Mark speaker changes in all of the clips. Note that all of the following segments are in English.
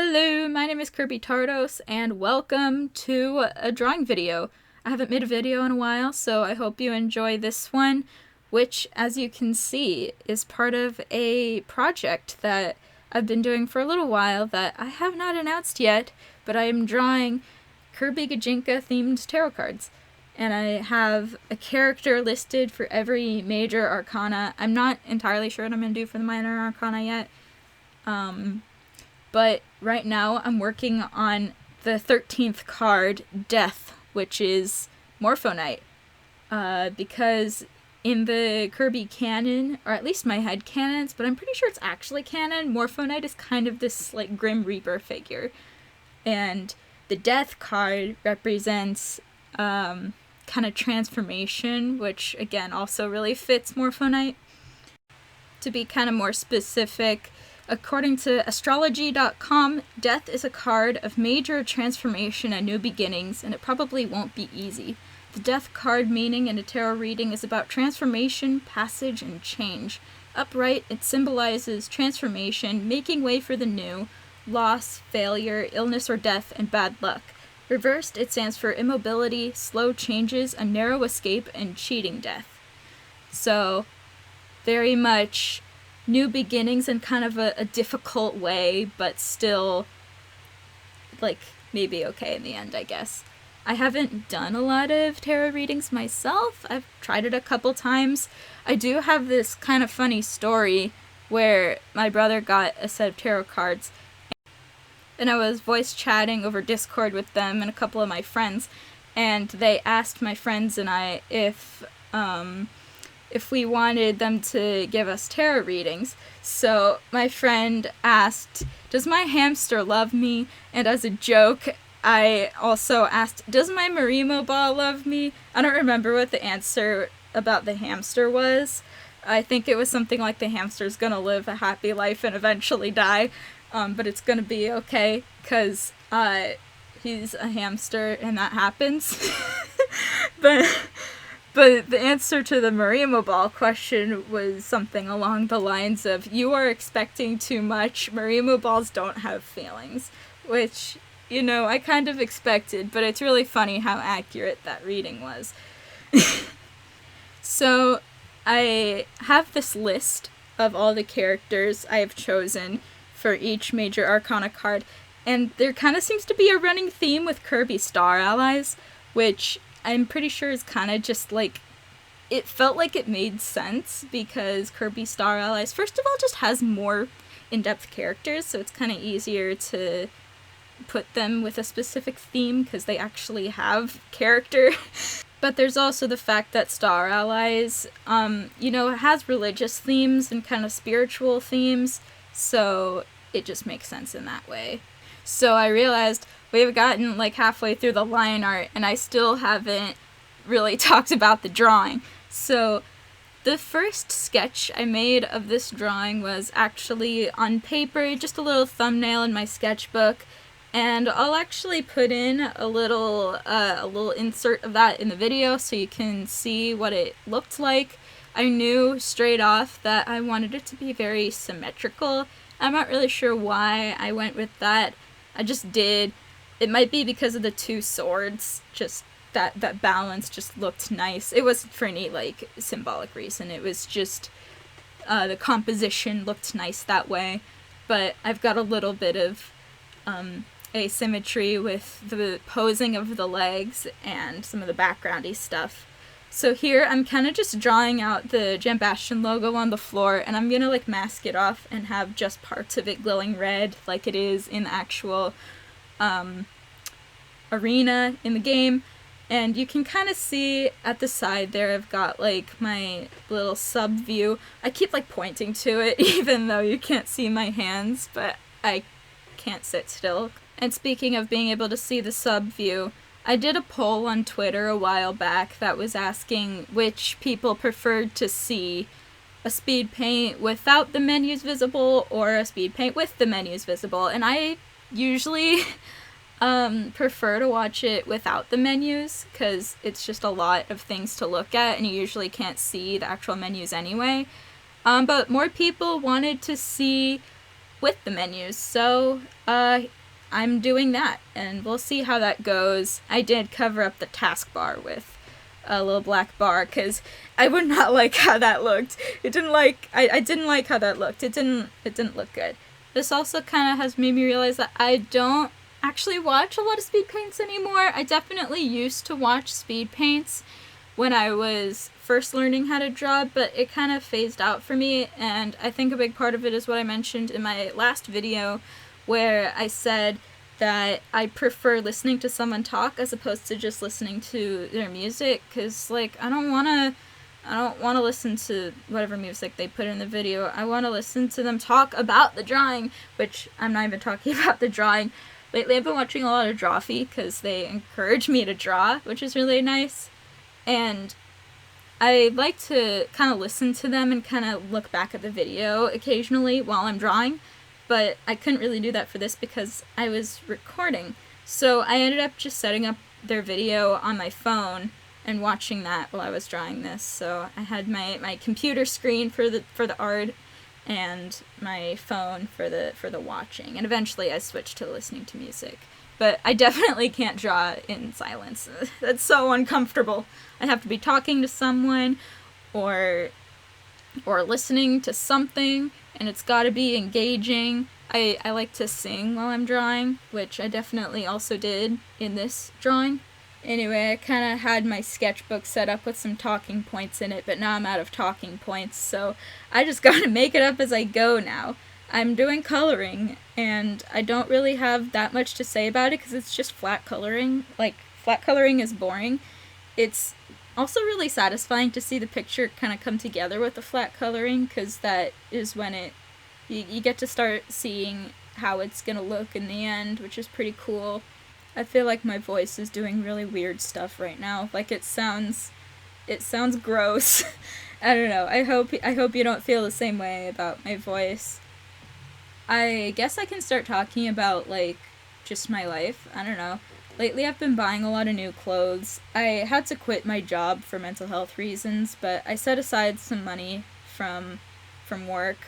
Speaker 1: Hello, my name is Kirby Tardos, and welcome to a drawing video. I haven't made a video in a while, so I hope you enjoy this one, which, as you can see, is part of a project that I've been doing for a little while that I have not announced yet, but I am drawing Kirby Gajinka themed tarot cards. And I have a character listed for every major arcana. I'm not entirely sure what I'm going to do for the minor arcana yet. But right now I'm working on the 13th card, Death, which is Morpho Knight. Because in the Kirby canon, or at least my head canons, but I'm pretty sure it's actually canon, Morpho Knight is kind of this like Grim Reaper figure. And the Death card represents kind of transformation, which again also really fits Morpho Knight. To be kind of more specific, according to astrology.com, Death is a card of major transformation and new beginnings, and it probably won't be easy. The Death card meaning in a tarot reading is about transformation, passage, and change. Upright, it symbolizes transformation, making way for the new, loss, failure, illness or death, and bad luck. Reversed, it stands for immobility, slow changes, a narrow escape, and cheating death. So, very much new beginnings in kind of a difficult way, but still, like, maybe okay in the end, I guess. I haven't done a lot of tarot readings myself. I've tried it a couple times. I do have this kind of funny story where my brother got a set of tarot cards, and I was voice chatting over Discord with them and a couple of my friends, and they asked my friends and I if we wanted them to give us tarot readings. So my friend asked, "Does my hamster love me?" And as a joke, I also asked, "Does my Marimo ball love me?" I don't remember what the answer about the hamster was. I think it was something like the hamster's gonna live a happy life and eventually die, but it's gonna be okay, because he's a hamster and that happens. But the answer to the Marimo Ball question was something along the lines of, "You are expecting too much. Marimo Balls don't have feelings." Which, you know, I kind of expected, but it's really funny how accurate that reading was. So, I have this list of all the characters I have chosen for each major arcana card, and there kind of seems to be a running theme with Kirby Star Allies, which I'm pretty sure is kind of just like, it felt like it made sense because Kirby Star Allies, first of all, just has more in-depth characters, so it's kind of easier to put them with a specific theme because they actually have character. But there's also the fact that Star Allies, it has religious themes and kind of spiritual themes, so it just makes sense in that way. So I realized we've gotten like halfway through the line art and I still haven't really talked about the drawing. So the first sketch I made of this drawing was actually on paper, just a little thumbnail in my sketchbook, and I'll actually put in a little insert of that in the video so you can see what it looked like. I knew straight off that I wanted it to be very symmetrical. I'm not really sure why I went with that. I just did. It might be because of the two swords, just that balance just looked nice. It wasn't for any, like, symbolic reason. It was just, the composition looked nice that way. But I've got a little bit of, asymmetry with the posing of the legs and some of the backgroundy stuff. So here, I'm kind of just drawing out the Jam Bastion logo on the floor, and I'm gonna, like, mask it off and have just parts of it glowing red, like it is in the actual, arena in the game. And you can kind of see at the side there, I've got, like, my little sub view. I keep, like, pointing to it, even though you can't see my hands, but I can't sit still. And speaking of being able to see the sub view, I did a poll on Twitter a while back that was asking which people preferred to see a speed paint without the menus visible or a speed paint with the menus visible. And I usually prefer to watch it without the menus because it's just a lot of things to look at and you usually can't see the actual menus anyway. But more people wanted to see with the menus. So I'm doing that, and we'll see how that goes. I did cover up the taskbar with a little black bar because I would not like how that looked. I didn't like how that looked. It didn't look good. This also kind of has made me realize that I don't actually watch a lot of speed paints anymore. I definitely used to watch speed paints when I was first learning how to draw, but it kind of phased out for me, and I think a big part of it is what I mentioned in my last video, where I said that I prefer listening to someone talk as opposed to just listening to their music, because, like, I don't want to listen to whatever music they put in the video. I want to listen to them talk about the drawing, which I'm not even talking about the drawing. Lately I've been watching a lot of Drawfee because they encourage me to draw, which is really nice. And I like to kind of listen to them and kind of look back at the video occasionally while I'm drawing, but I couldn't really do that for this because I was recording. So I ended up just setting up their video on my phone and watching that while I was drawing this. So I had my computer screen for the art and my phone for the watching, and eventually I switched to listening to music. But I definitely can't draw in silence. That's so uncomfortable. I have to be talking to someone or listening to something, and it's gotta be engaging. I like to sing while I'm drawing, which I definitely also did in this drawing. Anyway, I kind of had my sketchbook set up with some talking points in it, but now I'm out of talking points, so I just gotta make it up as I go now. I'm doing coloring, and I don't really have that much to say about it because it's just flat coloring. Like, flat coloring is boring. It's also really satisfying to see the picture kind of come together with the flat coloring, because that is when you get to start seeing how it's gonna look in the end, which is pretty cool. I feel like my voice is doing really weird stuff right now. Like, it sounds gross. I don't know. I hope you don't feel the same way about my voice. I guess I can start talking about, like, just my life. I don't know. Lately I've been buying a lot of new clothes. I had to quit my job for mental health reasons, but I set aside some money from work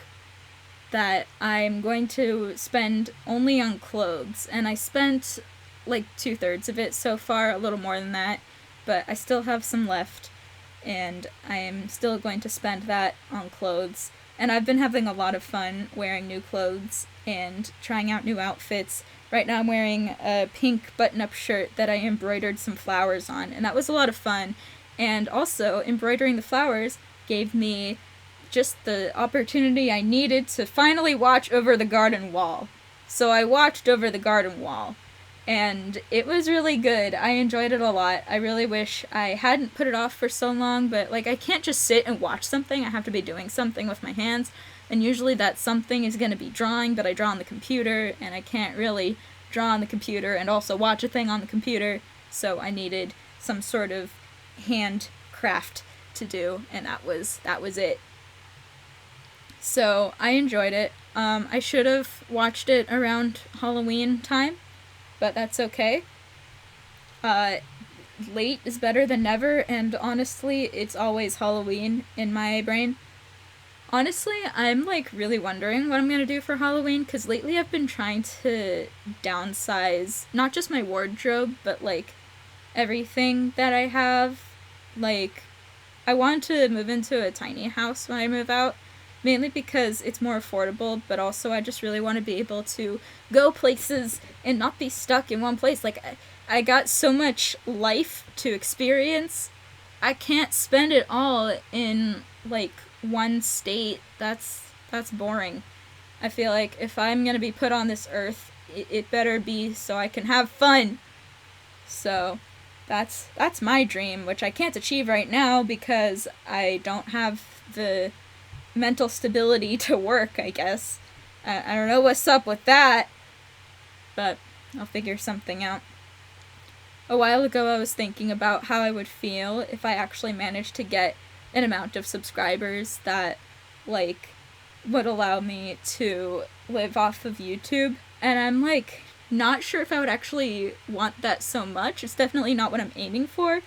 Speaker 1: that I'm going to spend only on clothes, and I spent like 2/3 of it so far, a little more than that, but I still have some left, and I am still going to spend that on clothes. And I've been having a lot of fun wearing new clothes and trying out new outfits. Right now I'm wearing a pink button-up shirt that I embroidered some flowers on, and that was a lot of fun. And also, embroidering the flowers gave me just the opportunity I needed to finally watch Over the Garden Wall. So I watched Over the Garden Wall, and it was really good. I enjoyed it a lot. I really wish I hadn't put it off for so long, but, like, I can't just sit and watch something. I have to be doing something with my hands, and usually that something is going to be drawing, but I draw on the computer, and I can't really draw on the computer and also watch a thing on the computer, so I needed some sort of handcraft to do, and that was it. So I enjoyed it. I should have watched it around Halloween time, but that's okay. Late is better than never, and honestly, it's always Halloween in my brain. Honestly, I'm, like, really wondering what I'm gonna do for Halloween, because lately I've been trying to downsize, not just my wardrobe, but, like, everything that I have. Like, I want to move into a tiny house when I move out, mainly because it's more affordable, but also I just really want to be able to go places and not be stuck in one place. Like, I got so much life to experience, I can't spend it all in, like, one state. That's boring. I feel like if I'm gonna be put on this earth, it better be so I can have fun. So that's my dream, which I can't achieve right now because I don't have the mental stability to work, I guess. I don't know what's up with that, but I'll figure something out. A while ago I was thinking about how I would feel if I actually managed to get an amount of subscribers that, like, would allow me to live off of YouTube, and I'm, like, not sure if I would actually want that so much. It's definitely not what I'm aiming for,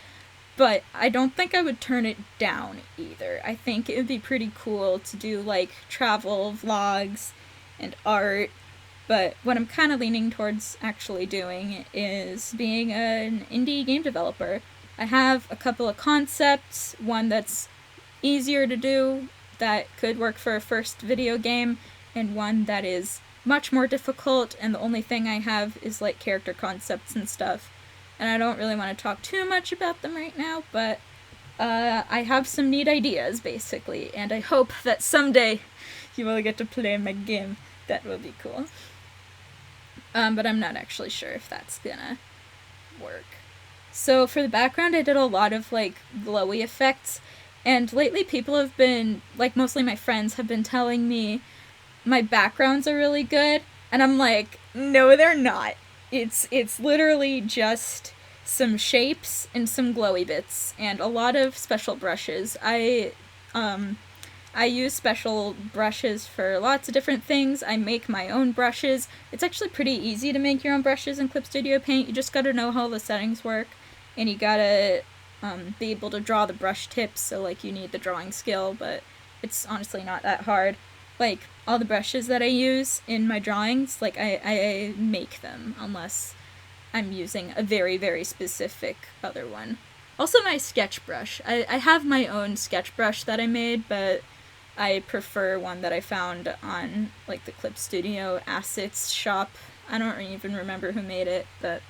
Speaker 1: but I don't think I would turn it down either. I think it would be pretty cool to do, like, travel vlogs and art, but what I'm kind of leaning towards actually doing is being an indie game developer. I have a couple of concepts, one that's easier to do that could work for a first video game, and one that is much more difficult, and the only thing I have is like character concepts and stuff. And I don't really want to talk too much about them right now, but I have some neat ideas, basically, and I hope that someday you will get to play my game. That will be cool. But I'm not actually sure if that's gonna work. So for the background, I did a lot of, like, glowy effects, and lately people have been, like, mostly my friends have been telling me my backgrounds are really good, and I'm like, no, they're not. It's literally just some shapes and some glowy bits, and a lot of special brushes. I use special brushes for lots of different things. I make my own brushes. It's actually pretty easy to make your own brushes in Clip Studio Paint. You just gotta know how the settings work, and you gotta be able to draw the brush tips, so, like, you need the drawing skill, but it's honestly not that hard. Like, all the brushes that I use in my drawings, like, I make them, unless I'm using a very, very specific other one. Also my sketch brush. I have my own sketch brush that I made, but I prefer one that I found on, like, the Clip Studio Assets shop. I don't even remember who made it, but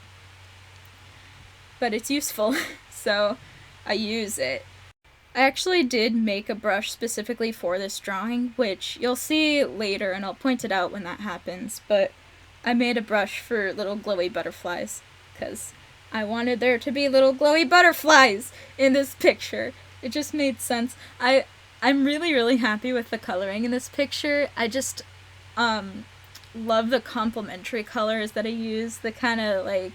Speaker 1: it's useful, so I use it. I actually did make a brush specifically for this drawing, which you'll see later, and I'll point it out when that happens, but I made a brush for little glowy butterflies, because I wanted there to be little glowy butterflies in this picture. It just made sense. I'm really, really happy with the coloring in this picture. I just love the complementary colors that I use, the kind of, like,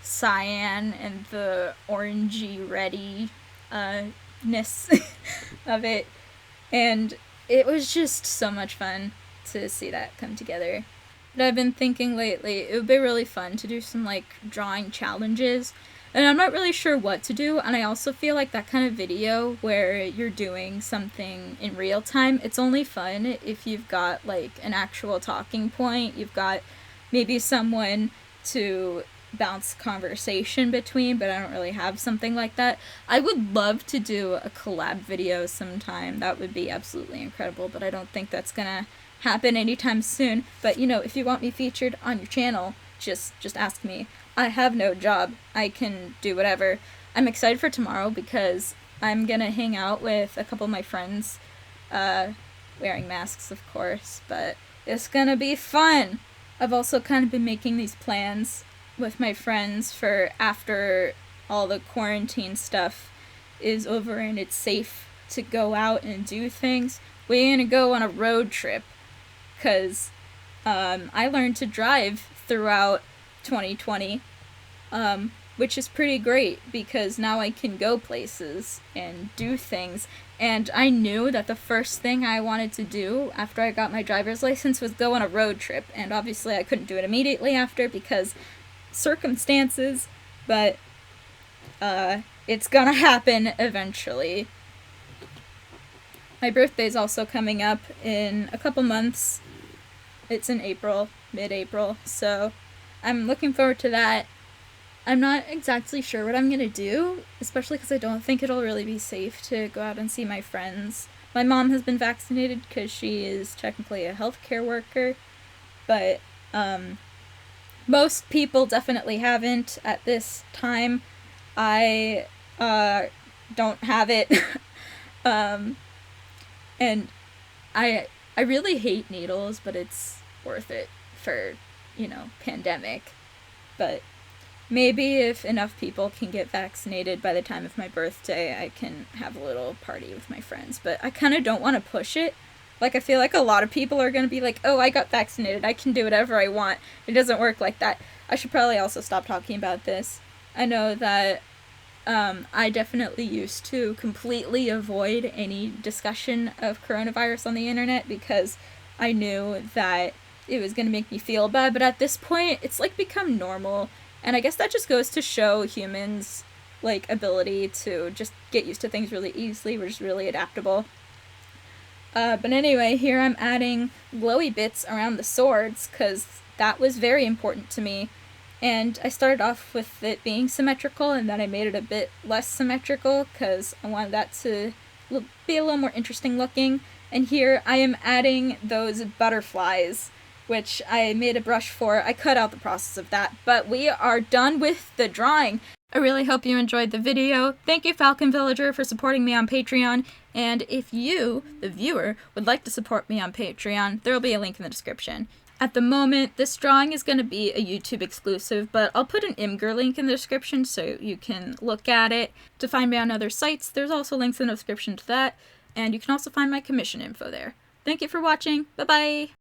Speaker 1: cyan and the orangey reddy ness of it, and it was just so much fun to see that come together. But I've been thinking lately it would be really fun to do some, like, drawing challenges, and I'm not really sure what to do, and I also feel like that kind of video where you're doing something in real time, it's only fun if you've got, like, an actual talking point, you've got maybe someone to bounce conversation between, but I don't really have something like that. I would love to do a collab video sometime. That would be absolutely incredible, but I don't think that's gonna happen anytime soon. But, you know, if you want me featured on your channel, just ask me. I have no job. I can do whatever. I'm excited for tomorrow because I'm gonna hang out with a couple of my friends, wearing masks, of course, but it's gonna be fun. I've also kind of been making these plans with my friends for after all the quarantine stuff is over and it's safe to go out and do things. We're gonna go on a road trip, because I learned to drive throughout 2020, which is pretty great because now I can go places and do things. And I knew that the first thing I wanted to do after I got my driver's license was go on a road trip, and obviously I couldn't do it immediately after because circumstances, but it's gonna happen eventually. My birthday's also coming up in a couple months. It's in April, mid-April, so I'm looking forward to that. I'm not exactly sure what I'm gonna do, especially because I don't think it'll really be safe to go out and see my friends. My mom has been vaccinated because she is technically a healthcare worker, but most people definitely haven't at this time. I don't have it. And I really hate needles, but it's worth it for, you know, pandemic. But maybe if enough people can get vaccinated by the time of my birthday, I can have a little party with my friends. But I kind of don't want to push it. Like, I feel like a lot of people are going to be like, oh, I got vaccinated, I can do whatever I want. It doesn't work like that. I should probably also stop talking about this. I know that I definitely used to completely avoid any discussion of coronavirus on the internet because I knew that it was going to make me feel bad, but at this point, it's, like, become normal, and I guess that just goes to show humans, like, ability to just get used to things really easily. We're just really adaptable. But anyway, here I'm adding glowy bits around the swords, because that was very important to me. And I started off with it being symmetrical, and then I made it a bit less symmetrical, because I wanted that to be a little more interesting looking. And here I am adding those butterflies, which I made a brush for. I cut out the process of that, but we are done with the drawing. I really hope you enjoyed the video. Thank you, Falcon Villager, for supporting me on Patreon. And if you, the viewer, would like to support me on Patreon, there will be a link in the description. At the moment, this drawing is going to be a YouTube exclusive, but I'll put an Imgur link in the description so you can look at it. To find me on other sites, there's also links in the description to that, and you can also find my commission info there. Thank you for watching. Bye-bye!